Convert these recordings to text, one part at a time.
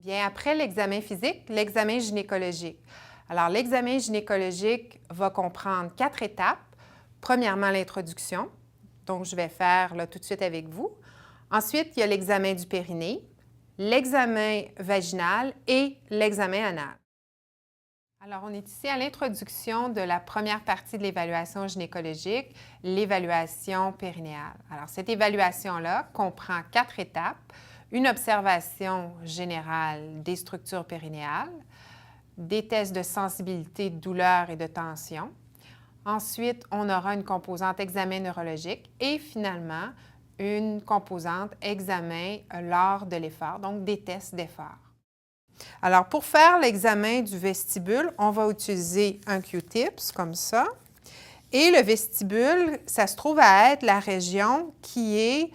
Bien, après l'examen physique, l'examen gynécologique. Alors, l'examen gynécologique va comprendre 4 étapes. Premièrement, l'introduction, donc je vais faire là, tout de suite avec vous. Ensuite, il y a l'examen du périnée, l'examen vaginal et l'examen anal. Alors, on est ici à l'introduction de la première partie de l'évaluation gynécologique, l'évaluation périnéale. Alors, cette évaluation-là comprend 4 étapes. Une observation générale des structures périnéales, des tests de sensibilité, de douleur et de tension. Ensuite, on aura une composante examen neurologique et finalement, une composante examen lors de l'effort, donc des tests d'effort. Alors, pour faire l'examen du vestibule, on va utiliser un Q-tips comme ça. Et le vestibule, ça se trouve à être la région qui est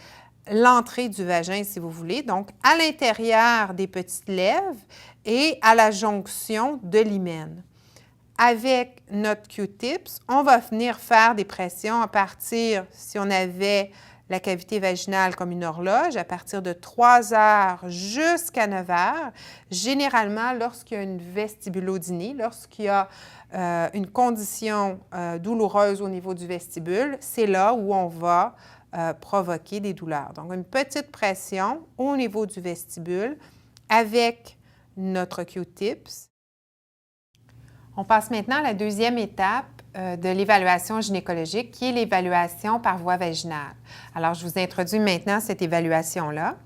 l'entrée du vagin, si vous voulez, donc à l'intérieur des petites lèvres et à la jonction de l'hymen. Avec notre Q-tips, on va venir faire des pressions à partir, si on avait la cavité vaginale comme une horloge, à partir de 3 heures jusqu'à 9 heures. Généralement, lorsqu'il y a une vestibulodynie, lorsqu'il y a une condition douloureuse au niveau du vestibule, c'est là où on va provoquer des douleurs. Donc, une petite pression au niveau du vestibule avec notre Q-tips. On passe maintenant à la deuxième étape de l'évaluation gynécologique, qui est l'évaluation par voie vaginale. Alors, je vous introduis maintenant cette évaluation-là.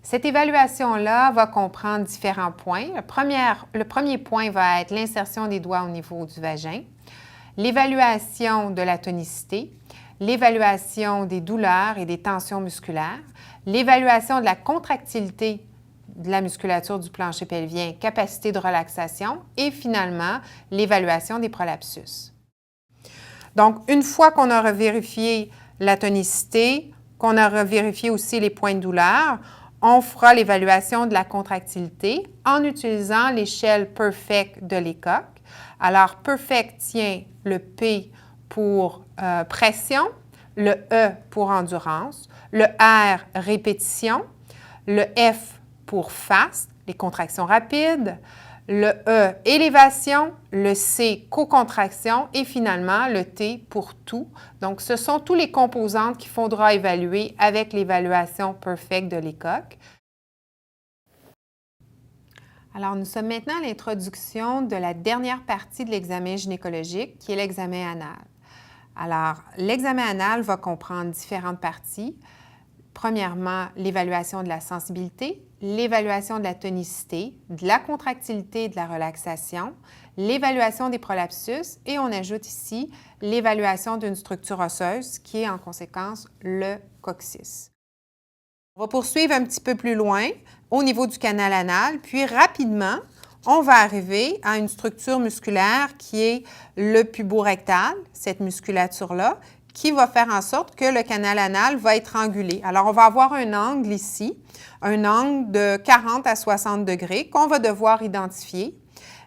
Cette évaluation-là va comprendre différents points. Le premier point va être l'insertion des doigts au niveau du vagin, l'évaluation de la tonicité, l'évaluation des douleurs et des tensions musculaires, l'évaluation de la contractilité de la musculature du plancher pelvien, capacité de relaxation et finalement, l'évaluation des prolapsus. Donc, une fois qu'on aura vérifié la tonicité, qu'on aura vérifié aussi les points de douleur, on fera l'évaluation de la contractilité en utilisant l'échelle Perfect de Lecoq. Alors, Perfect tient le P pour pression, le E pour endurance, le R répétition, le F pour fast, les contractions rapides, le E élévation, le C co-contraction et finalement le T pour tout. Donc, ce sont tous les composantes qu'il faudra évaluer avec l'évaluation Perfect de Lecoq. Alors, nous sommes maintenant à l'introduction de la dernière partie de l'examen gynécologique, qui est l'examen anal. Alors, l'examen anal va comprendre différentes parties. Premièrement, l'évaluation de la sensibilité, l'évaluation de la tonicité, de la contractilité et de la relaxation, l'évaluation des prolapsus et on ajoute ici l'évaluation d'une structure osseuse qui est en conséquence le coccyx. On va poursuivre un petit peu plus loin au niveau du canal anal, puis rapidement, on va arriver à une structure musculaire qui est le puborectal, cette musculature-là, qui va faire en sorte que le canal anal va être angulé. Alors, on va avoir un angle ici, un angle de 40 à 60 degrés qu'on va devoir identifier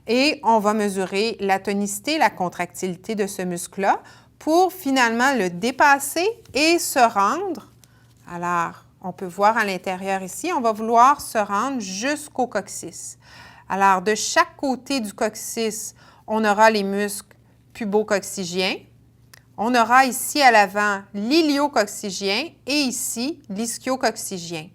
et on va mesurer la tonicité, la contractilité de ce muscle-là pour finalement le dépasser et se rendre. Alors, on peut voir à l'intérieur ici, on va vouloir se rendre jusqu'au coccyx. Alors, de chaque côté du coccyx, on aura les muscles pubococcygiens. On aura ici à l'avant l'iliococcygien et ici l'ischiococcygien.